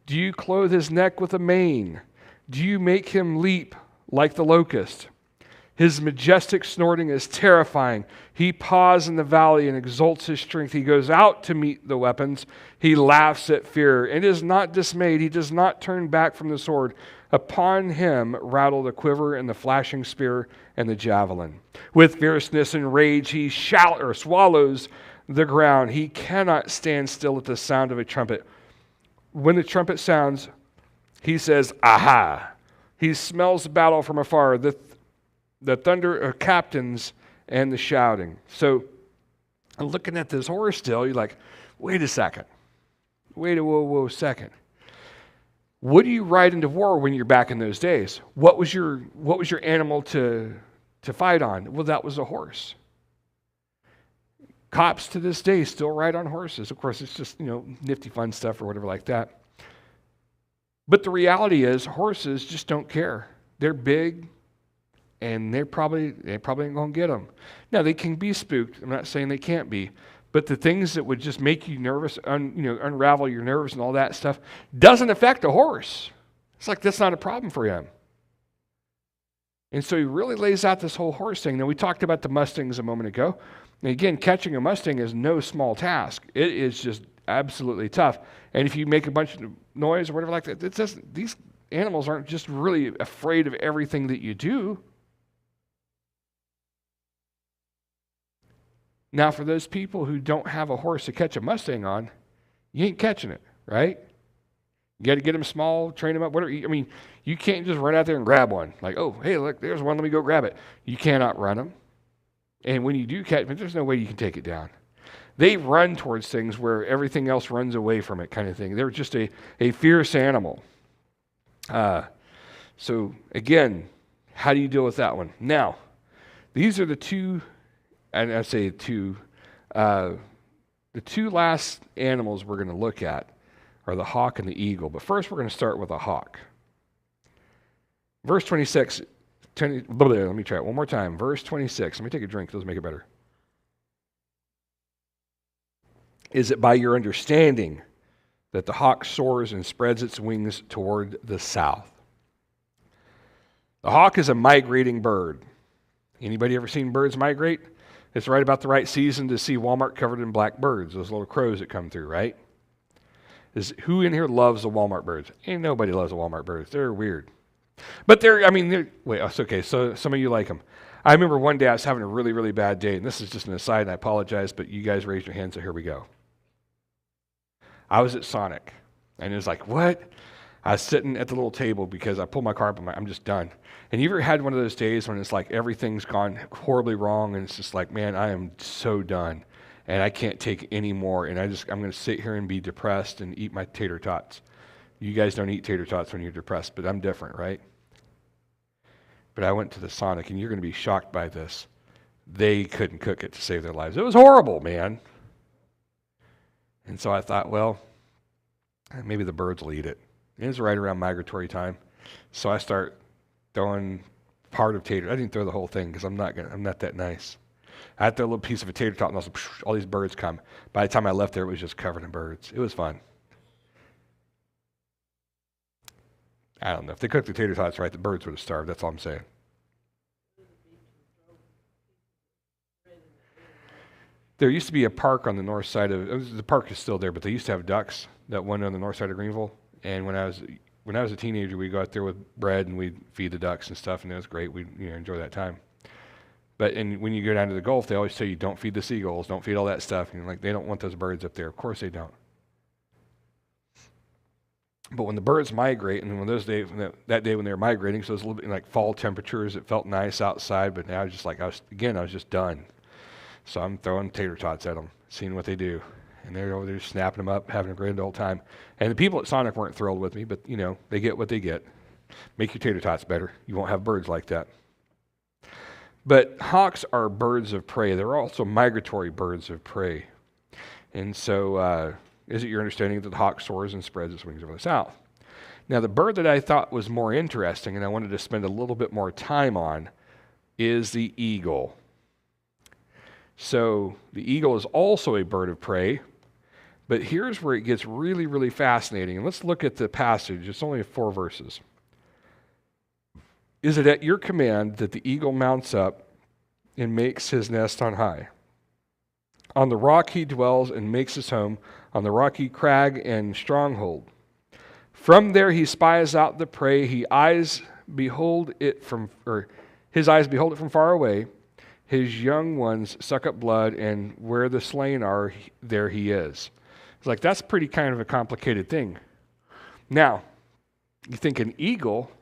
Do you clothe his neck with a mane? Do you make him leap like the locust? His majestic snorting is terrifying. He paws in the valley and exalts his strength. He goes out to meet the weapons. He laughs at fear and is not dismayed. He does not turn back from the sword. Upon him rattle the quiver and the flashing spear and the javelin. With fierceness and rage he swallows the ground. He cannot stand still at the sound of a trumpet. When the trumpet sounds, he says, aha. He smells battle from afar. The thunder of captains and the shouting. So, I'm looking at this horse still, you're like, wait a second. Wait a second. What do you ride into war when you're back in those days? What was your animal to fight on? Well, that was a horse. Cops to this day still ride on horses. Of course, it's just, nifty fun stuff or whatever like that. But the reality is, horses just don't care. They're big, and they probably ain't going to get them. Now, they can be spooked. I'm not saying they can't be. But the things that would just make you nervous, unravel your nerves and all that stuff, doesn't affect a horse. It's like that's not a problem for him. And so he really lays out this whole horse thing. Now, we talked about the Mustangs a moment ago. And again, catching a Mustang is no small task. It is just absolutely tough. And if you make a bunch of noise or whatever like that, these animals aren't just really afraid of everything that you do. Now, for those people who don't have a horse to catch a Mustang on, you ain't catching it, right? You got to get them small, train them up, whatever. I mean, you can't just run out there and grab one. Like, oh, hey, look, there's one, let me go grab it. You cannot run them. And when you do catch them, there's no way you can take it down. They run towards things where everything else runs away from it, kind of thing. They're just a fierce animal. So, again, how do you deal with that one? Now, these are the two, and I say two, the two last animals we're going to look at are the hawk and the eagle. But first, we're going to start with a hawk. Verse 26, let me try it one more time. Verse 26, let me take a drink, those make it better. Is it by your understanding that the hawk soars and spreads its wings toward the south? The hawk is a migrating bird. Anybody ever seen birds migrate? It's right about the right season to see Walmart covered in black birds, those little crows that come through, right? Who in here loves the Walmart birds? Ain't nobody loves the Walmart birds. They're weird. But wait, it's okay. So some of you like them. I remember one day I was having a really, really bad day, and this is just an aside, and I apologize, but you guys raised your hands, so here we go. I was at Sonic, and it was like, what? I was sitting at the little table because I pulled my car up, and I'm just done. And you ever had one of those days when it's like everything's gone horribly wrong, and it's just like, man, I am so done, and I can't take any more, and I'm going to sit here and be depressed and eat my tater tots. You guys don't eat tater tots when you're depressed, but I'm different, right? But I went to the Sonic, and you're going to be shocked by this. They couldn't cook it to save their lives. It was horrible, man. And so I thought, well, maybe the birds will eat it. It was right around migratory time. So I start throwing part of tater. I didn't throw the whole thing because I'm not that nice. I had to throw a little piece of a tater tot, and all these birds come. By the time I left there, it was just covered in birds. It was fun. I don't know. If they cooked the tater tots right, the birds would have starved. That's all I'm saying. There used to be a park on the north side of, the park is still there, but they used to have ducks that went on the north side of Greenville. And when I was a teenager, we'd go out there with bread and we'd feed the ducks and stuff, and it was great. We'd enjoy that time. But when you go down to the Gulf, they always tell you don't feed the seagulls, don't feed all that stuff. And like, they don't want those birds up there. Of course they don't. But when the birds migrate, and when that day when they were migrating, so it was a little bit like fall temperatures, it felt nice outside, but now I was just done. So I'm throwing tater tots at them, seeing what they do. And they're over there snapping them up, having a grand old time. And the people at Sonic weren't thrilled with me, but they get what they get. Make your tater tots better. You won't have birds like that. But hawks are birds of prey. They're also migratory birds of prey. And so, is it your understanding that the hawk soars and spreads its wings over the south? Now, the bird that I thought was more interesting, and I wanted to spend a little bit more time on, is the eagle. So, the eagle is also a bird of prey, but here's where it gets really, really fascinating. And let's look at the passage. It's only 4 verses. Is it at your command that the eagle mounts up and makes his nest on high? On the rock he dwells and makes his home, on the rocky crag and stronghold. From there he spies out the prey, his eyes behold it from far away. His young ones suck up blood, and where the slain are, there he is. It's like, that's pretty kind of a complicated thing. Now, you think an eagle,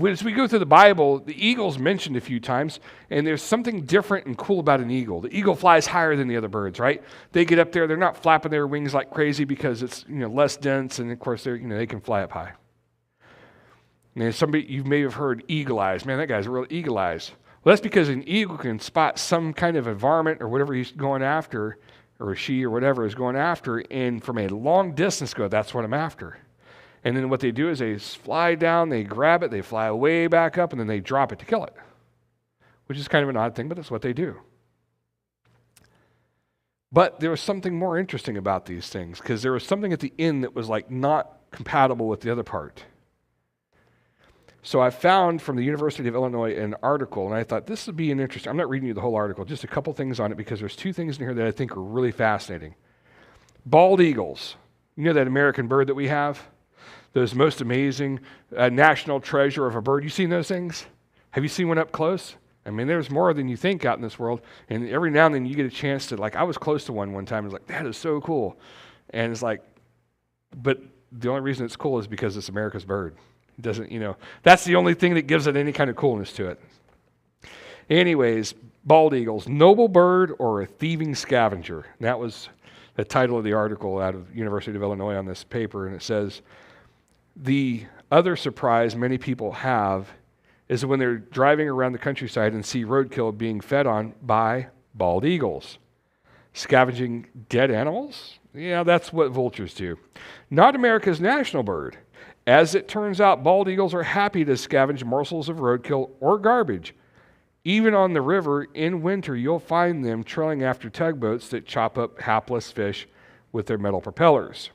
as we go through the Bible, the eagle's mentioned a few times, and there's something different and cool about an eagle. The eagle flies higher than the other birds, right? They get up there, they're not flapping their wings like crazy because it's less dense, and of course they can fly up high. And somebody, you may have heard eagle eyes. Man, that guy's real eagle eyes. Well, that's because an eagle can spot some kind of environment or whatever he's going after, or she or whatever is going after, and from a long distance go, that's what I'm after. And then what they do is they fly down, they grab it, they fly way back up, and then they drop it to kill it, which is kind of an odd thing, but that's what they do. But there was something more interesting about these things, because there was something at the end that was like not compatible with the other part. So I found from the University of Illinois an article, and I thought this would be an interesting, I'm not reading you the whole article, just a couple things on it, because there's 2 things in here that I think are really fascinating. Bald eagles. You know that American bird that we have? Those most amazing national treasure of a bird. You seen those things? Have you seen one up close? I mean, there's more than you think out in this world, and every now and then you get a chance to, like, I was close to one time, I was like, that is so cool. And it's like, but the only reason it's cool is because it's America's bird. It doesn't, that's the only thing that gives it any kind of coolness to it. Anyways, bald eagles, noble bird or a thieving scavenger. And that was the title of the article out of University of Illinois on this paper, and it says, the other surprise many people have is when they're driving around the countryside and see roadkill being fed on by bald eagles. Scavenging dead animals? Yeah, that's what vultures do. Not America's national bird. As it turns out, bald eagles are happy to scavenge morsels of roadkill or garbage. Even on the river in winter, you'll find them trailing after tugboats that chop up hapless fish with their metal propellers.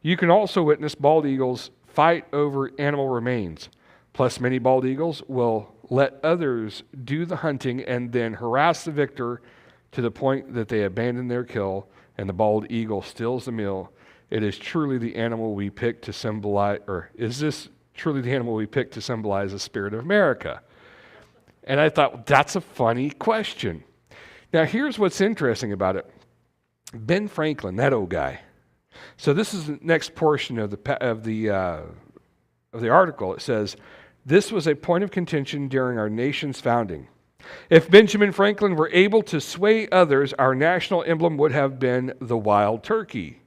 You can also witness bald eagles fight over animal remains. plus many bald eagles, will let others do the hunting and then harass the victor to the point that they abandon their kill and the bald eagle steals the meal. It is truly the animal we picked to symbolize, or is this truly the animal we picked to symbolize the spirit of America? And I thought, that's a funny question. Now, here's what's interesting about it. Ben Franklin, that old guy. So this is the next portion of the article. It says, this was a point of contention during our nation's founding. If Benjamin Franklin were able to sway others, our national emblem would have been the wild turkey.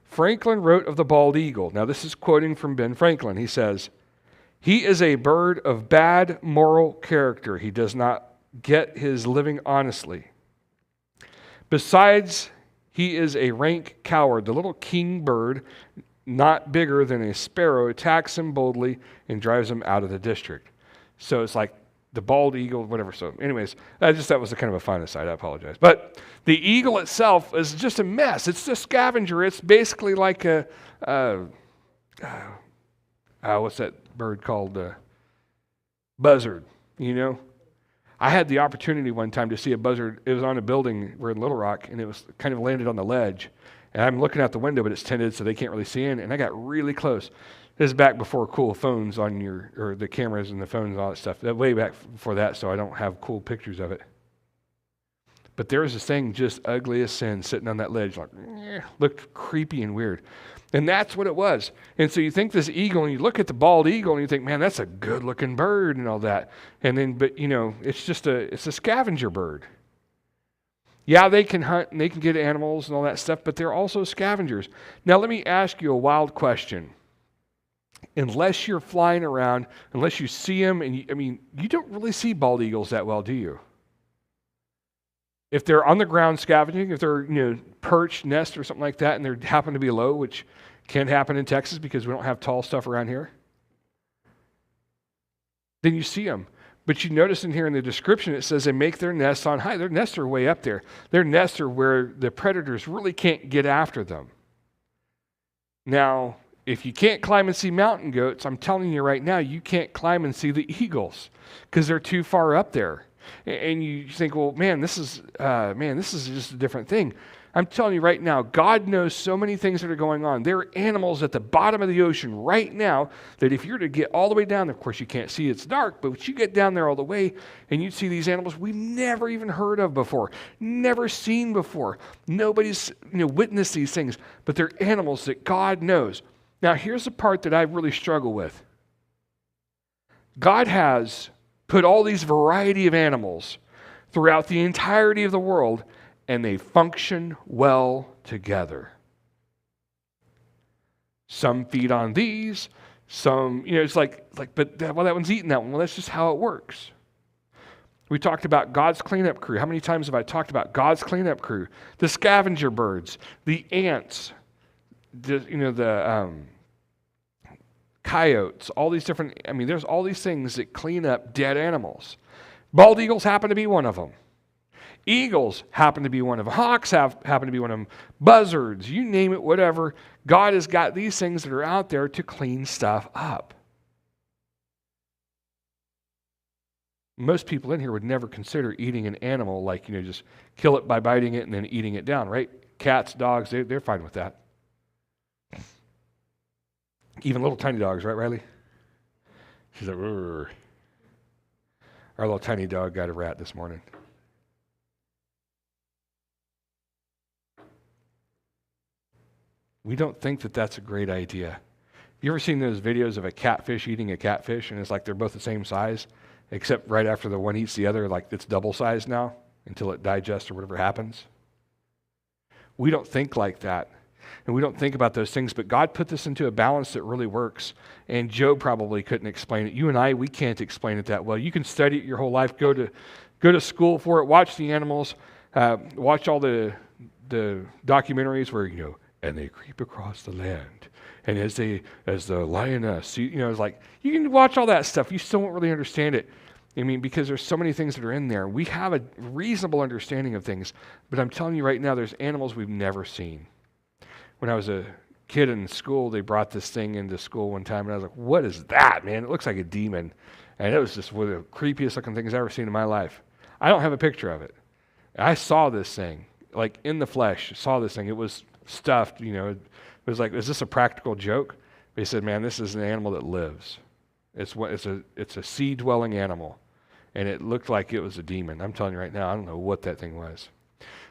Franklin wrote of the bald eagle. Now, this is quoting from Ben Franklin. He says, he is a bird of bad moral character. He does not get his living honestly. Besides, he is a rank coward. The little king bird, not bigger than a sparrow, attacks him boldly and drives him out of the district. So it's like the bald eagle, whatever. So anyways, that was a kind of a fun aside. I apologize. But the eagle itself is just a mess. It's a scavenger. It's basically like a what's that bird called? Buzzard, I had the opportunity one time to see a buzzard. It was on a building. We're in Little Rock, and it was kind of landed on the ledge. And I'm looking out the window, but it's tinted, so they can't really see in. And I got really close. This is back before cool phones or the cameras and the phones and all that stuff. Way back before that, so I don't have cool pictures of it. But there was this thing just ugly as sin sitting on that ledge, looked creepy and weird. And that's what it was. And so you think this eagle, and you look at the bald eagle, and you think, man, that's a good-looking bird and all that. And then, but it's a scavenger bird. Yeah, they can hunt and they can get animals and all that stuff, but they're also scavengers. Now, let me ask you a wild question. Unless you're flying around, unless you see them, and you don't really see bald eagles that well, do you? If they're on the ground scavenging, if they're perched, nest, or something like that, and they happen to be low, which can happen in Texas because we don't have tall stuff around here, then you see them. But you notice in here in the description, it says they make their nests on high. Their nests are way up there. Their nests are where the predators really can't get after them. Now, if you can't climb and see mountain goats, I'm telling you right now, you can't climb and see the eagles because they're too far up there. And you think, well, this is just a different thing. I'm telling you right now, God knows so many things that are going on. There are animals at the bottom of the ocean right now that if you're to get all the way down there, of course you can't see, it's dark, but you get down there all the way and you see these animals we've never even heard of before, never seen before. Nobody's witnessed these things, but they're animals that God knows. Now, here's the part that I really struggle with. God has put all these variety of animals throughout the entirety of the world, and they function well together. Some feed on these, some, it's but that one's eating that one. Well, that's just how it works. We talked about God's cleanup crew. How many times have I talked about God's cleanup crew? The scavenger birds, the ants, the coyotes, all these different, there's all these things that clean up dead animals. Bald eagles happen to be one of them. Eagles happen to be one of them. Hawks happen to be one of them. Buzzards, you name it, whatever. God has got these things that are out there to clean stuff up. Most people in here would never consider eating an animal like, just kill it by biting it and then eating it down, right? Cats, dogs, they're fine with that. Even little tiny dogs, right, Riley? She's like, "Rrr." Our little tiny dog got a rat this morning. We don't think that that's a great idea. Have you ever seen those videos of a catfish eating a catfish, and it's like they're both the same size, except right after the one eats the other, like it's double size now until it digests or whatever happens? We don't think like that. And we don't think about those things, but God put this into a balance that really works. And Job probably couldn't explain it. You and I, we can't explain it that well. You can study it your whole life, go to school for it, watch the animals, watch all the documentaries where, and they creep across the land. And as the lioness, it's like, you can watch all that stuff. You still won't really understand it. Because there's so many things that are in there. We have a reasonable understanding of things, but I'm telling you right now, there's animals we've never seen. When I was a kid in school, they brought this thing into school one time, and I was like, what is that, man? It looks like a demon. And it was just one of the creepiest looking things I've ever seen in my life. I don't have a picture of it. I saw this thing, like in the flesh, saw this thing. It was stuffed, It was like, is this a practical joke? They said, man, this is an animal that lives. It's a sea-dwelling animal. And it looked like it was a demon. I'm telling you right now, I don't know what that thing was.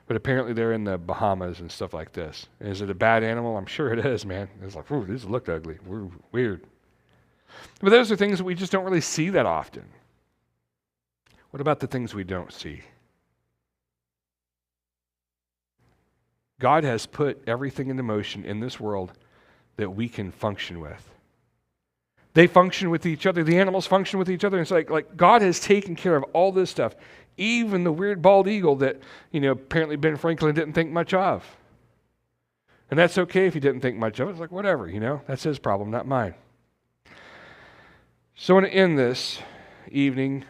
But apparently they're in the Bahamas and stuff like this. Is it a bad animal? I'm sure it is, man. It's like, ooh, these look ugly. Weird. But those are things that we just don't really see that often. What about the things we don't see? God has put everything into motion in this world that we can function with. They function with each other. The animals function with each other. It's like God has taken care of all this stuff. Even the weird bald eagle that, apparently Ben Franklin didn't think much of. And that's okay if he didn't think much of it. It's like, whatever, that's his problem, not mine. So I want to end this evening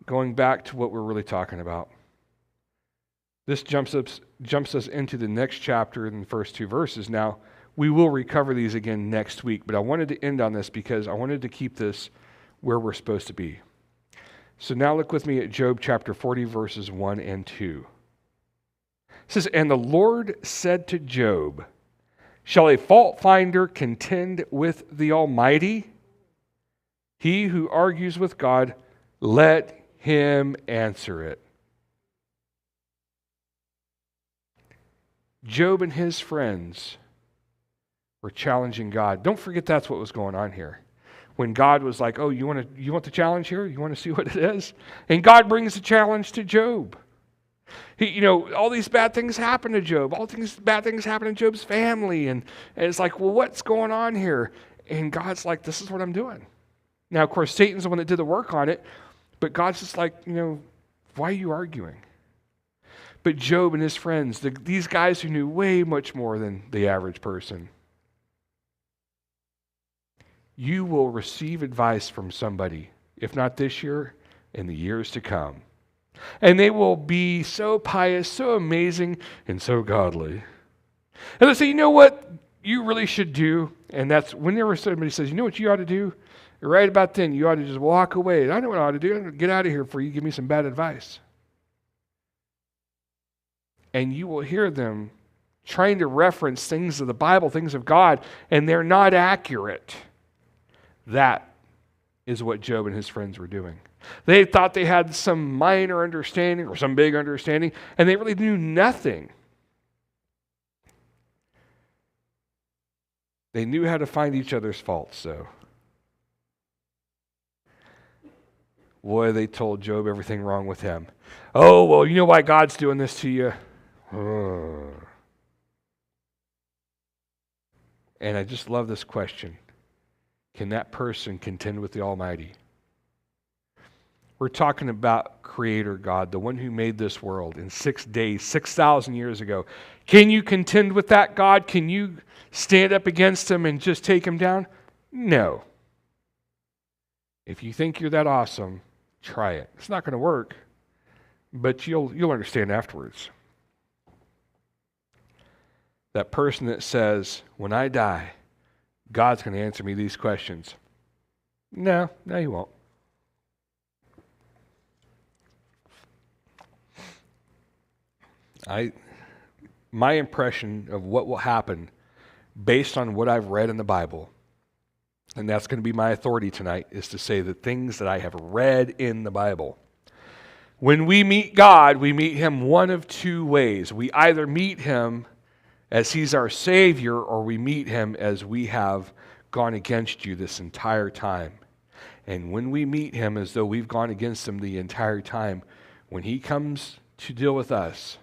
going back to what we're really talking about. This jumps us into the next chapter in the first two verses. Now, we will recover these again next week, but I wanted to end on this because I wanted to keep this where we're supposed to be. So now look with me at Job chapter 40, verses 1 and 2. It says, and the Lord said to Job, shall a fault finder contend with the Almighty? He who argues with God, let him answer it. Job and his friends were challenging God. Don't forget that's what was going on here. When God was like, oh, you want the challenge here? You want to see what it is? And God brings the challenge to Job. All these bad things happen to Job. All these bad things happen to Job's family. And it's like, well, what's going on here? And God's like, this is what I'm doing. Now, of course, Satan's the one that did the work on it. But God's just like, why are you arguing? But Job and his friends, these guys who knew way much more than the average person, you will receive advice from somebody, if not this year, in the years to come. And they will be so pious, so amazing, and so godly. And they'll say, you know what you really should do? And that's whenever somebody says, you know what you ought to do? Right about then, you ought to just walk away. I know what I ought to do. I'm going to get out of here before you give me some bad advice. And you will hear them trying to reference things of the Bible, things of God, and they're not accurate. That is what Job and his friends were doing. They thought they had some minor understanding or some big understanding, and they really knew nothing. They knew how to find each other's faults, though. Boy, they told Job everything wrong with him. Oh, well, you know why God's doing this to you? And I just love this question. Can that person contend with the Almighty? We're talking about Creator God, the one who made this world in 6 days, 6,000 years ago. Can you contend with that God? Can you stand up against him and just take him down? No. If you think you're that awesome, try it. It's not going to work, but you'll understand afterwards. That person that says, when I die, God's going to answer me these questions. No, he won't. My impression of what will happen based on what I've read in the Bible, and that's going to be my authority tonight, is to say the things that I have read in the Bible. When we meet God, we meet him one of two ways. We either meet him as he's our Savior, or we meet him as we have gone against you this entire time. And when we meet him as though we've gone against him the entire time, when he comes to deal with us,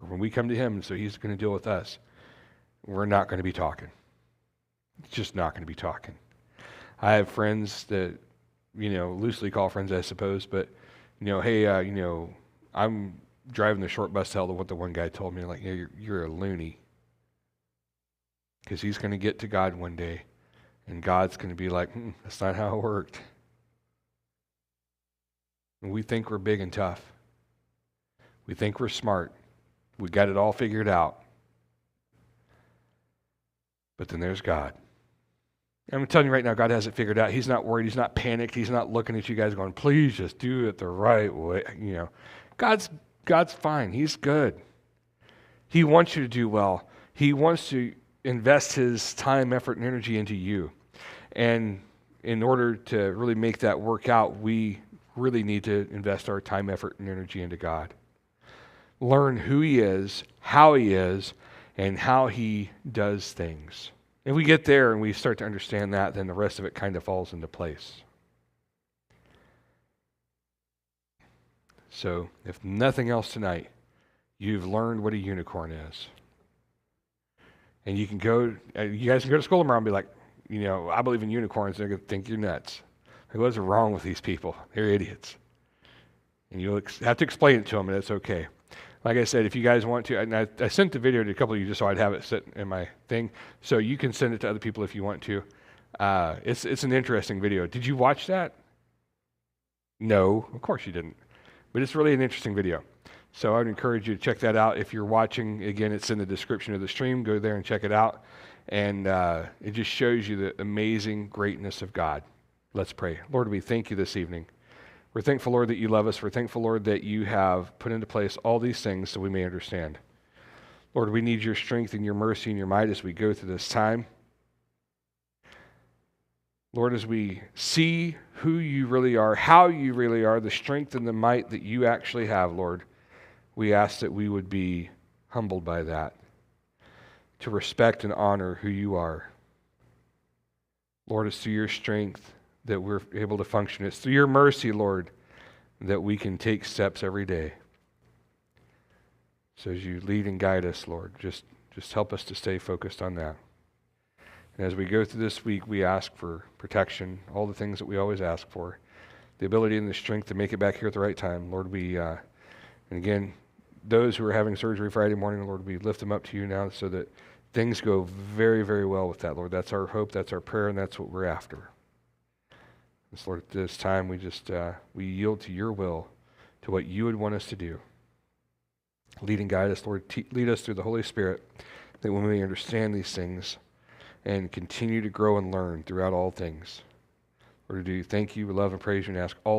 or when we come to him, so he's going to deal with us, we're not going to be talking. It's just not going to be talking. I have friends that, loosely call friends, I suppose, but, hey, I'm driving the short bus to hell to what the one guy told me, like, you're a loony. Because he's going to get to God one day, and God's going to be like, that's not how it worked. And we think we're big and tough. We think we're smart. We got it all figured out. But then there's God. I'm telling you right now, God has it figured out. He's not worried. He's not panicked. He's not looking at you guys going, please just do it the right way. God's fine. He's good. He wants you to do well. He wants to invest his time, effort, and energy into you. And in order to really make that work out, we really need to invest our time, effort, and energy into God. Learn who he is, how he is, and how he does things. If we get there and we start to understand that, then the rest of it kind of falls into place. So, if nothing else tonight, you've learned what a unicorn is. And you guys can go to school tomorrow and be like, I believe in unicorns. They're going to think you're nuts. Like, what's wrong with these people? They're idiots. And you'll have to explain it to them, and it's okay. Like I said, if you guys want to, and I sent the video to a couple of you just so I'd have it sit in my thing, so you can send it to other people if you want to. It's an interesting video. Did you watch that? No, of course you didn't. But it's really an interesting video. So I would encourage you to check that out. If you're watching, again, it's in the description of the stream. Go there and check it out. And it just shows you the amazing greatness of God. Let's pray. Lord, we thank you this evening. We're thankful, Lord, that you love us. We're thankful, Lord, that you have put into place all these things so we may understand. Lord, we need your strength and your mercy and your might as we go through this time. Lord, as we see who you really are, how you really are, the strength and the might that you actually have, Lord, we ask that we would be humbled by that, to respect and honor who you are. Lord, it's through your strength that we're able to function. It's through your mercy, Lord, that we can take steps every day. So as you lead and guide us, Lord, just help us to stay focused on that. And as we go through this week, we ask for protection, all the things that we always ask for, the ability and the strength to make it back here at the right time. Lord, and again, those who are having surgery Friday morning, Lord, we lift them up to you now so that things go very, very well with that, Lord. That's our hope, that's our prayer, and that's what we're after. So Lord, at this time, we yield to your will, to what you would want us to do. Lead and guide us, Lord. Lead us through the Holy Spirit, that we may understand these things and continue to grow and learn throughout all things. Lord, we do thank you, we love and praise you, and ask all